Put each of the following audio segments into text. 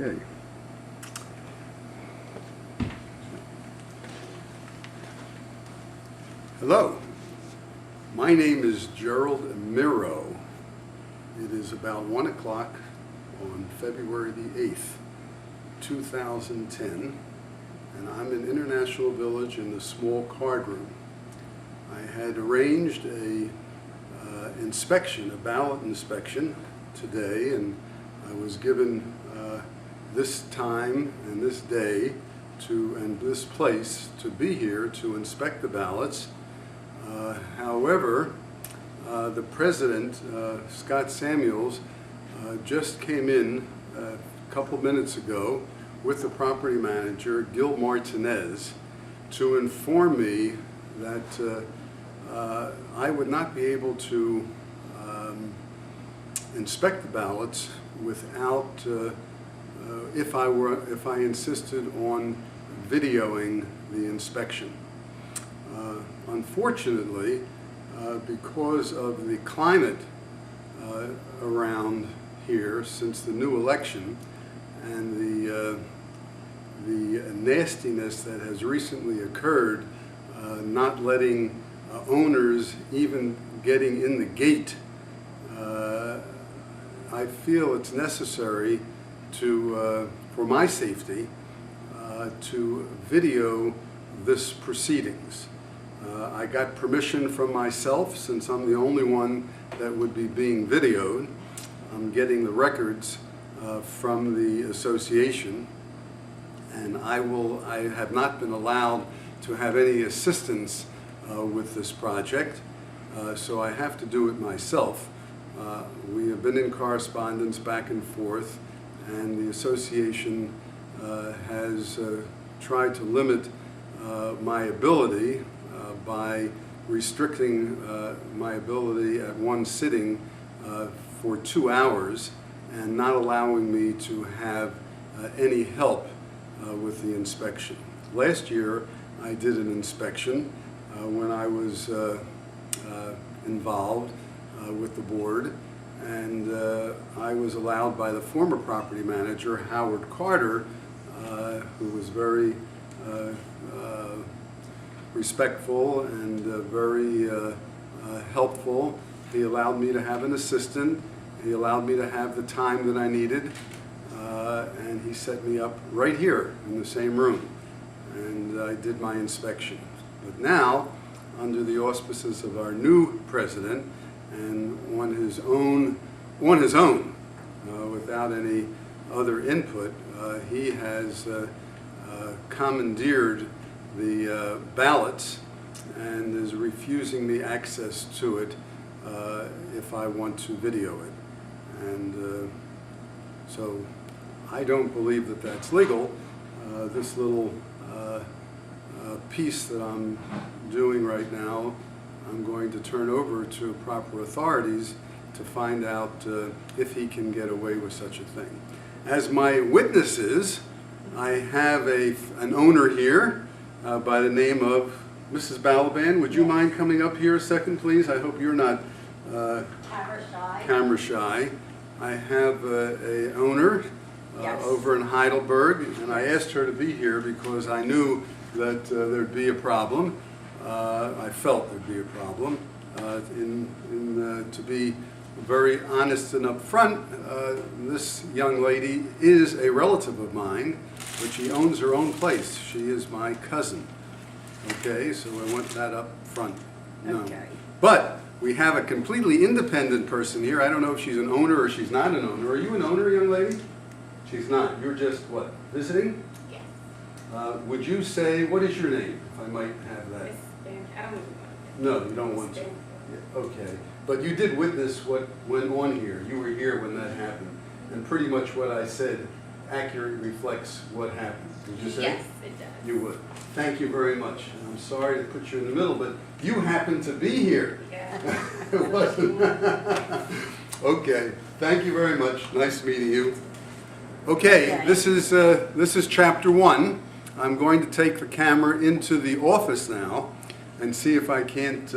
Okay. Hello, my name is Gerald Miro. It is about 1 o'clock on February the 8th, 2010, and I'm in International Village in the small card room. I had arranged a inspection, a ballot inspection today, and I was given this time and this day and this place to be here to inspect the ballots. However, the president, Scott Samuels, just came in a couple minutes ago with the property manager, Gil Martinez, to inform me that I would not be able to inspect the ballots without, if I insisted on videoing the inspection. Unfortunately, because of the climate around here since the new election and the nastiness that has recently occurred, not letting owners even getting in the gate, I feel it's necessary to, for my safety, to video this proceedings. I got permission from myself, since I'm the only one that would be being videoed. I'm getting the records from the association, and I have not been allowed to have any assistance with this project, so I have to do it myself. We have been in correspondence back and forth, and the association has tried to limit my ability by restricting my ability at one sitting for 2 hours and not allowing me to have any help with the inspection. Last year I did an inspection when I was involved with the board, and I was allowed by the former property manager, Howard Carter, who was very respectful and very helpful. He allowed me to have an assistant. He allowed me to have the time that I needed, and he set me up right here in the same room, and I did my inspection. But now, under the auspices of our new president, and on his own, without any other input, he has commandeered the ballots and is refusing me access to it if I want to video it. And so I don't believe that that's legal. This little piece that I'm doing right now, I'm going to turn over to proper authorities to find out if he can get away with such a thing. As my witnesses, I have an owner here by the name of Mrs. Balaban. Would you mind coming up here a second, please? I hope you're not camera shy. I have a owner over in Heidelberg, and I asked her to be here because I knew that there'd be a problem. I felt there'd be a problem. To be very honest and upfront, this young lady is a relative of mine, but she owns her own place. She is my cousin. Okay, so I want that up front. No. Okay. But we have a completely independent person here. I don't know if she's an owner or she's not an owner. Are you an owner, young lady? She's not. You're just what? Visiting? Yes. Would you say, what is your name, if I might have that? I don't No, you don't want to. Yeah, okay. But you did witness what went on here. You were here when that happened. And pretty much what I said accurately reflects what happened. Would you say? Yes, it does. You would. Thank you very much. And I'm sorry to put you in the middle, but you happen to be here. Yeah. It wasn't. Okay. Thank you very much. Nice meeting you. Okay, this is chapter 1. I'm going to take the camera into the office now and see if I can't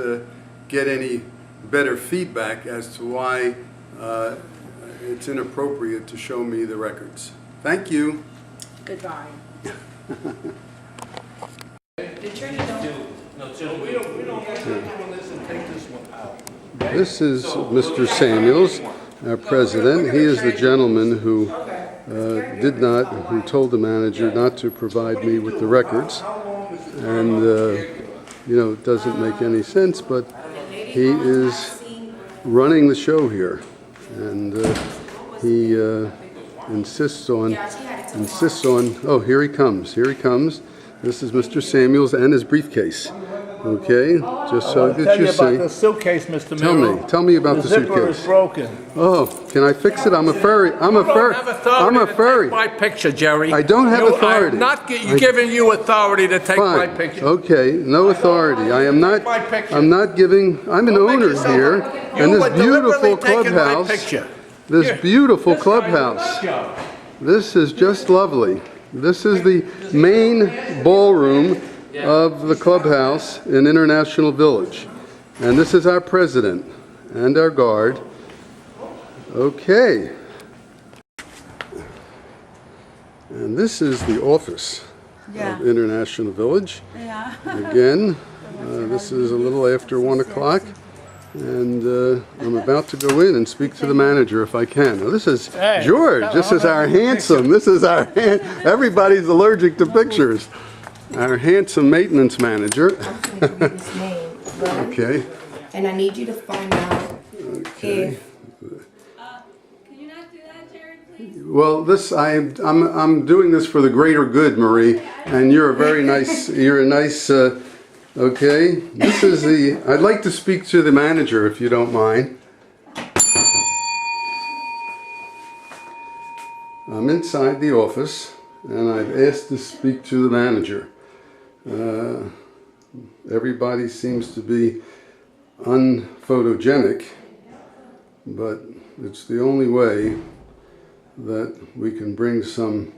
get any better feedback as to why it's inappropriate to show me the records. Thank you. Goodbye. This is Mr. Samuels, our president. He is the gentleman who who told the manager not to provide me with the records. And, it doesn't make any sense, but he is running the show here. And he insists on, oh, here he comes. This is Mr. Samuels and his briefcase. Okay, just so that you see. Tell you about the suitcase, Mr. Miro. Tell me about the suitcase. The zipper is broken. Oh, can I fix it? I'm a furry. You don't have authority to take my picture, Jerry. I don't have authority. I'm not giving you authority to take my picture. Okay, no authority. I am not. I'm not giving. I'm an owner here, and this beautiful clubhouse. This beautiful clubhouse. This is just lovely. This is the main ballroom of the clubhouse in International Village. And this is our president and our guard. Okay. And this is the office of International Village. Yeah. Again, this is a little after 1 o'clock. And I'm about to go in and speak to the manager if I can. Now, this is George. This is our handsome. Everybody's allergic to pictures. Our handsome maintenance manager. Okay. And I need you to find out Okay. Can you not do that, Jerry, please? Well, I'm doing this for the greater good, Marie. And you're a very nice. You're a nice. Okay. This is the. I'd like to speak to the manager, if you don't mind. I'm inside the office, and I've asked to speak to the manager. Everybody seems to be unphotogenic, but it's the only way that we can bring some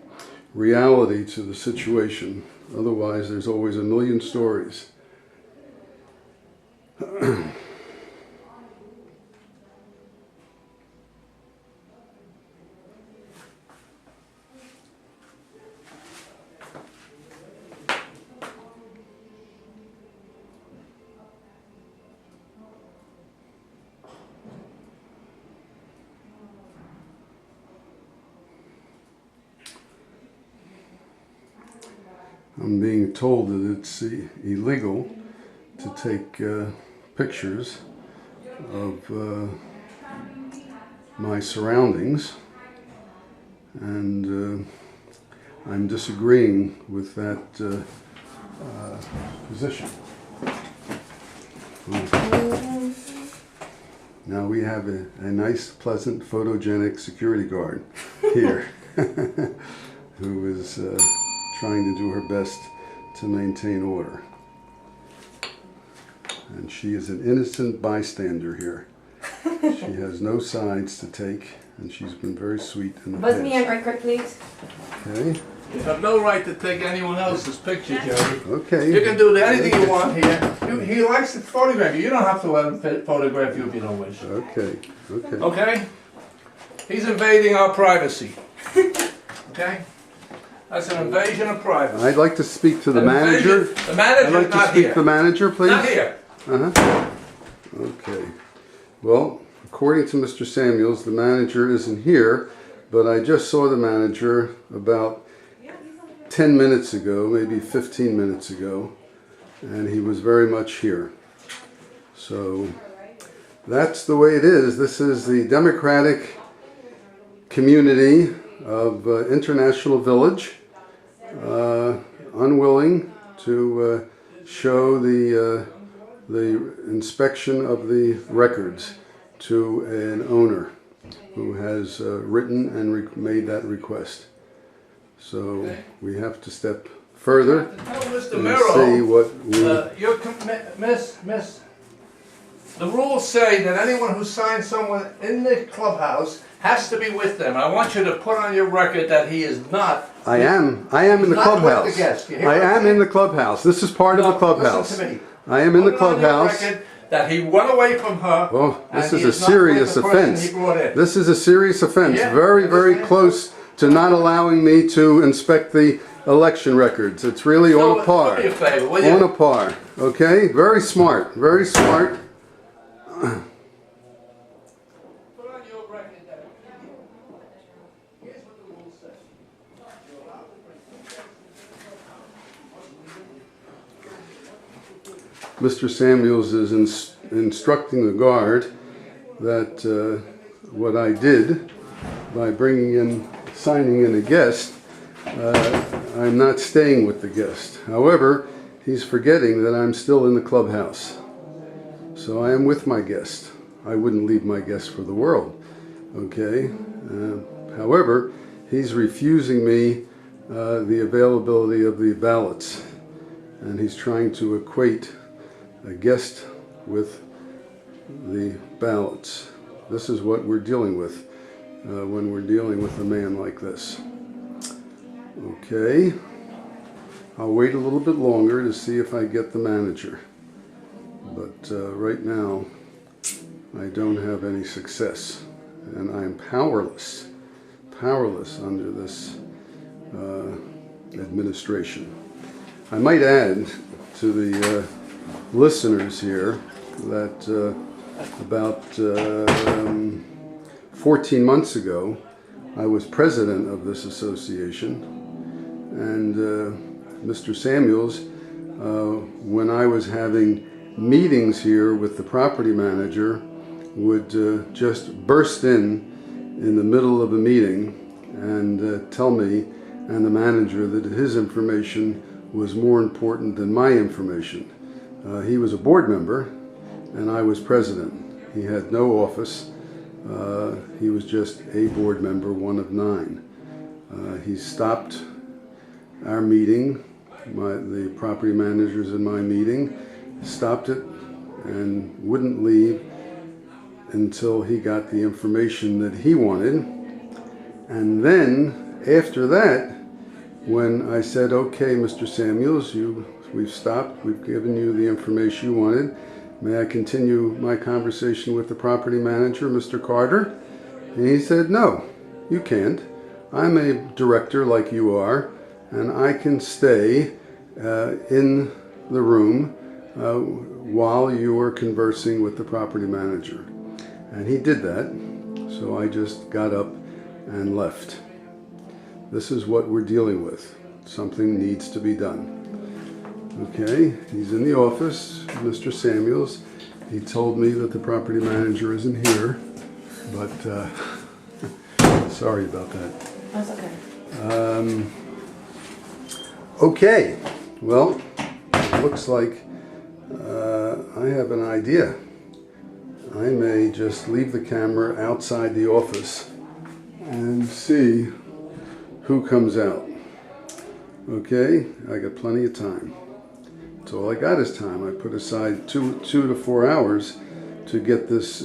reality to the situation. Otherwise, there's always a million stories. I'm being told that it's illegal to take pictures of my surroundings, and I'm disagreeing with that position. Now we have a nice, pleasant, photogenic security guard here who is trying to do her best to maintain order. And she is an innocent bystander here. She has no sides to take, and she's been very sweet in the past. Buzz me in right quick, please. Okay. You have no right to take anyone else's picture, Jerry. Okay. You can do anything you want here. He likes to photograph you. You don't have to let him photograph you if you don't wish. Okay. Okay. Okay? He's invading our privacy. Okay? That's an invasion of privacy. I'd like to speak to the manager. The manager's I'd like to speak to the manager, please. Not here. Okay. Well, according to Mr. Samuels, the manager isn't here, but I just saw the manager about 10 minutes ago, maybe 15 minutes ago, and he was very much here. So that's the way it is. This is the democratic community of International Village, unwilling to show the inspection of the records to an owner who has written and and that request. So we have to step further and see what Miss, the rules say that anyone who signs someone in the clubhouse has to be with them. I want you to put on your record that he is not. I am in the clubhouse. I am in the clubhouse. This is part of the clubhouse. Listen to me. I am in the Put on your clubhouse. record that he went away from her. Oh, this and is he a serious not with the person offense. he brought in. This is a serious offense. Yeah, Very, very understand? close to not allowing me to inspect the election records. It's really on a par. Do me a favor, will you? On a par. Okay? Very smart. Very smart. Put on your record that here's what the rule says. Mr. Samuels is instructing the guard that what I did by signing in a guest, I'm not staying with the guest. However, he's forgetting that I'm still in the clubhouse. So I am with my guest. I wouldn't leave my guest for the world, okay? However, he's refusing me the availability of the ballots, and he's trying to equate a guest with the ballots. This is what we're dealing with when we're dealing with a man like this. Okay, I'll wait a little bit longer to see if I get the manager, but right now I don't have any success, and I'm powerless under this administration. I might add to the listeners here that about 14 months ago I was president of this association, and Mr. Samuels, when I was having meetings here with the property manager, would just burst in the middle of a meeting and tell me and the manager that his information was more important than my information. He was a board member and I was president. He had no office. He was just a board member, one of 9. He stopped our meeting, the property managers in my meeting, stopped it and wouldn't leave until he got the information that he wanted. And then after that, when I said, okay, Mr. Samuels, we've stopped, we've given you the information you wanted, may I continue my conversation with the property manager, Mr. Carter? And he said, no, you can't. I'm a director like you are, and I can stay in the room while you are conversing with the property manager. And he did that, so I just got up and left. This is what we're dealing with. Something needs to be done. Okay, he's in the office, Mr. Samuels. He told me that the property manager isn't here, but sorry about that. That's okay. Okay, well, it looks like I have an idea. I may just leave the camera outside the office and see who comes out. Okay, I got plenty of time. That's all I got is time. I put aside 2 to 4 hours to get this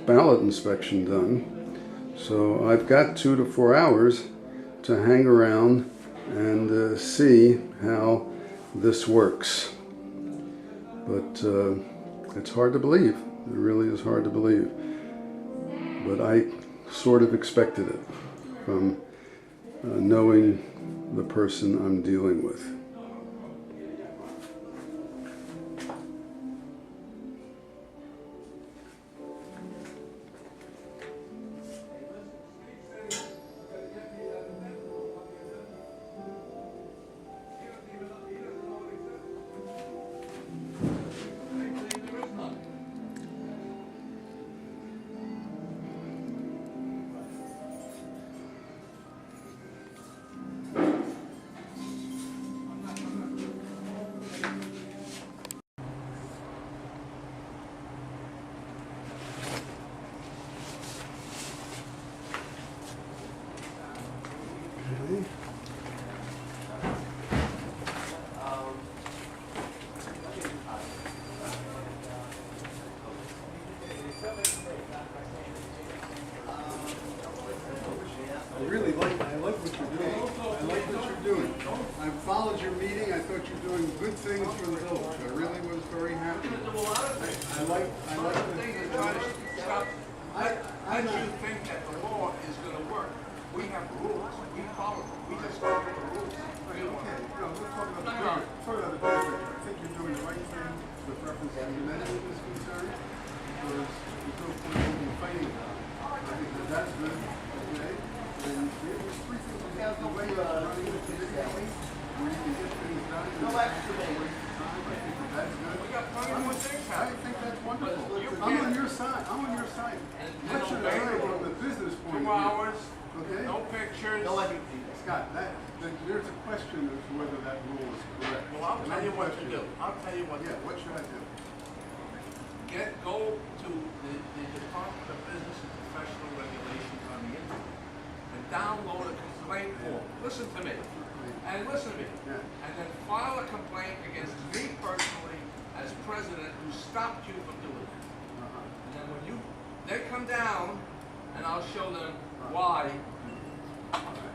ballot inspection done. So I've got 2 to 4 hours to hang around and see how this works. But it's hard to believe. It really is hard to believe. But I sort of expected it from knowing the person I'm dealing with. I like what you're doing. I like what you're doing. I followed your meeting. I thought you were doing good things for the village. I really was very happy. I like How do you think that the law is going to work? We have rules. We question is whether that rule is correct. Well, I'll And tell I'm you what to do. questioning- I'll tell you what to Yeah, do. what should I do? Go to the Department of Business and Professional Regulations on the internet and download a complaint form. Listen to me. And listen to me. Yeah. And then file a complaint against me personally as president who stopped you from doing it. Uh-huh. And then when they come down and I'll show them why. All right.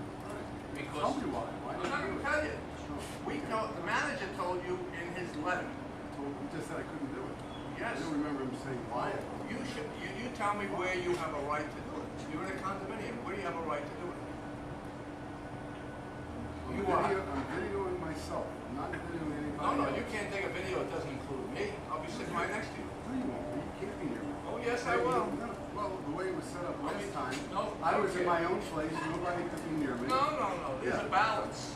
Because Tell me why. Why I'm did not you going to do it? tell you. Sure. The manager told you in his letter. Well, he just said I couldn't do it. Yes. I don't remember him saying why. You tell me where you have a right to do it. You're in a condominium. Where do you have a right to do it? You are. I'm videoing myself. I'm not videoing anybody No, else. you can't take a video. It doesn't include me. I'll be sitting right next to you. No, you won't. You can't be here. Oh, yes, I will. No. Well, the way it was set up last time, no, I was okay. in my own place. Nobody could be near me. No. These Yeah. are ballots.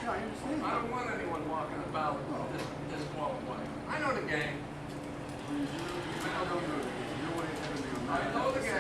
Yeah, I understand. I don't want anyone walking a ballot this small way. I know the game. I don't know. It's your way ahead of me on I that. know the At